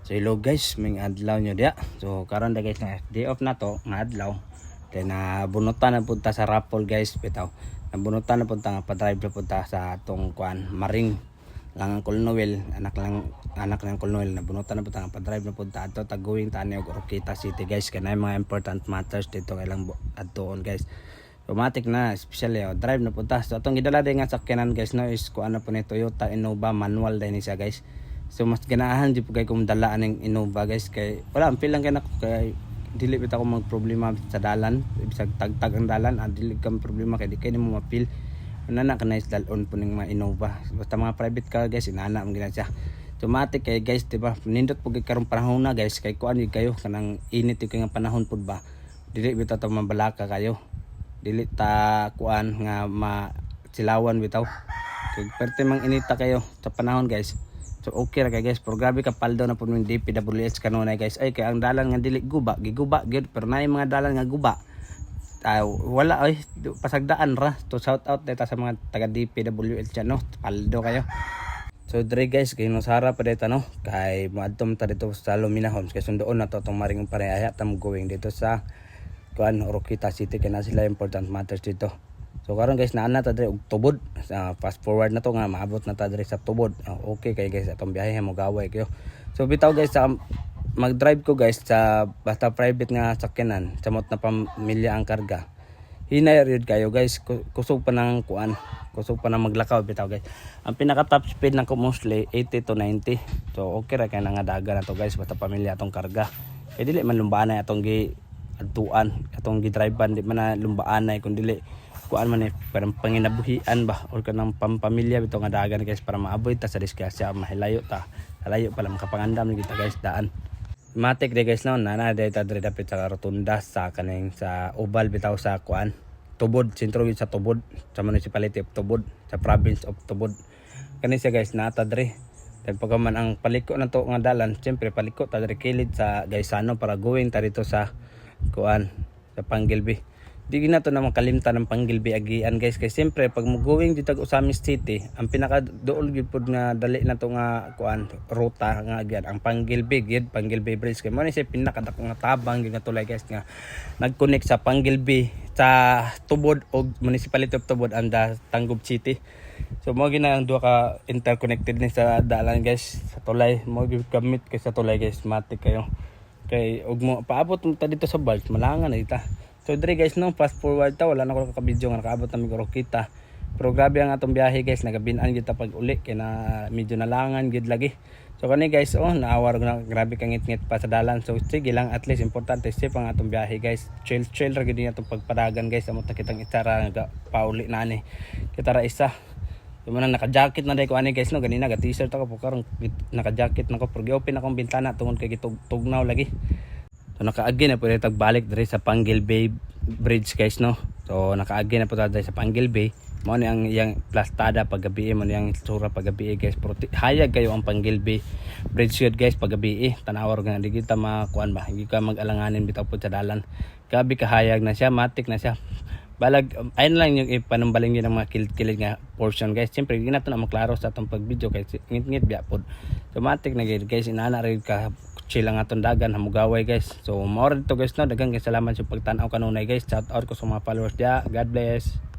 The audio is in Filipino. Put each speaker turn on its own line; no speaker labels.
So hello guys, may adlaw nyo dia. So karon da guys na day off na to, nga adlaw. Then bunutan na punta sa raffle guys, bitaw. Nabunutan na punta nga pa-drive na punta sa atong kuan Maring lang ang Colonel, anak ng Colonel. Nabunutan na punta nga pa-drive na punta ato taguing tani og Oroquita City guys. Kanay mga important matters dito kailang adtoon guys. Automatic na, especially drive na punta. So atong gidala din nga sakyanan guys no is kuan na po ni Toyota Innova manual din siya guys. So mas ganahan di po kay kung dalaan ng Innova guys kay wala ang lang kay nako kay dili bitaw ko mag problema sa dalan bisag tagtag ang dalan dili kam problema kay di kay nimo mapil ana ka nice dalon po ning mga Innova basta mga private car guys inana ang gina siya automatic kay guys di ba nindot po kay karong panahon na guys kay kuan kayo kanang init yung panahon pud ba dili bitaw ta mabalaka kayo dili ta kuan nga silawan bitaw kay perte mang inita kayo sa panahon guys. So okay ra kay guys, pero grabe kapaldo na po ng DPWH kanunay guys. Ay kay ang dalan nga dili guba, giguba gyud pero nay mga dalan nga guba. Wala ay pasagdaan ra. To shout out deta sa mga taga DPWH no. Paldo kayo. So dire guys, kay nosara pa deta no. Kay moadtom ta dito sa Lumina Homes kay sundoon na to tong Maring pareha ta mo going dito sa kuan Oroquita City kay na sila important matters dito. So karon guys naana ta diri og tubod. Fast forward na to nga maabot na ta diri sa tubod. Okay kay guys atong biyahe mo gaway kayo. So bitaw guys sa mag-drive ko guys sa basta private nga sakyanan sa mot na pamilya ang karga. Hinay rid kayo guys kusog pa nang kuan. Kusog pa nang maglakaw bitaw guys. Ang pinaka top speed nako mostly 80 to 90. So okay ra kay nga daga na to guys basta pamilya atong karga. Kay dili man lumbaan atong gi adtuan atong gi drive-an di man na lumbaan kun dili kuan man parang panginabuhian ba or kanang pampamilya bitaw nga dagan guys para maaboy ta sa disgrasya mahilayo ta layo pala makapangandam ni kita guys daan matik de guys no nana data dire dapit sa rotunda sa kaning sa Ubal bitaw sa kuan Tubod sentro sa Tubod sa municipality of Tubod sa province of Tubod kani siya guys nata dire then pagkaman ang paliko na to nga dalan syempre paliko ta dire kilid sa Gaisano para going ta dito sa kuan sa Panggilby. Di na to na makalimtan ng Panggilby agian guys kay siyempre pag mo going dito sa Osamis City ang pinaka dool gyud pud nga dali na to nga kuan ruta nga agian ang Panggilby gyud Panggilby Bridge kay mo ni siya pinakadako nga tabang gyud nga tulay guys nga nag-connect sa Panggilby sa Tubod og Municipality of Tubod and Tangub City. So mo gina ang duha ka interconnected ni sa dalan guys sa tulay mo gyud gamit kay sa tulay guys matik kayo kay og mo paabot mo ta dito sa Balch malangan na ita. So dire guys no fast forward ta wala na ko kakabidyo nga nakaabot na mi Oroquita. Pero grabe ang atong biyahe guys nagabin-an gyud ta pag uli kay na medyo nalangan gyud lagi. So kani guys naawar na grabe kang ngit-ngit pa sa dalan. So sige lang at least importante safe ang atong biyahe guys. Chill ra gyud atong pagpadagan guys amo ta kitang itsara nga pauli na ni. Kita ra isa. Yung man naka-jacket na dai ko ani guys no ganina ga t-shirt ako karon naka-jacket nako pero gi-open akong bintana tungod kay gitugnaw lagi. So nakaagi na po tayo tagbalik dari sa Panggilby Bridge guys no. So nakaagi na po tayo sa Panggilby. Mo ni ang yang plastada paggabi mo ni ang itsura paggabi guys. Pero hayag kayo ang Panggilby Bridge yun guys paggabi. Tanawar nga di kita makuan ba. Hindi ka mag-alanganin bitaw po sa dalan. Gabi kahayag na siya, matik na siya. Balag ayun lang yung ipanumbaling yun ng mga kilid nga portion guys. Siyempre hindi nato na maklaro sa atong pag-video guys. Ngit-ngit biya po. So matik na guys inana rin ka chill lang atong dagan hamugaway guys. So more dito guys no daghang salamat sa pagtan-aw kanunay guys. Shout out ko sa mga followers dia. God bless.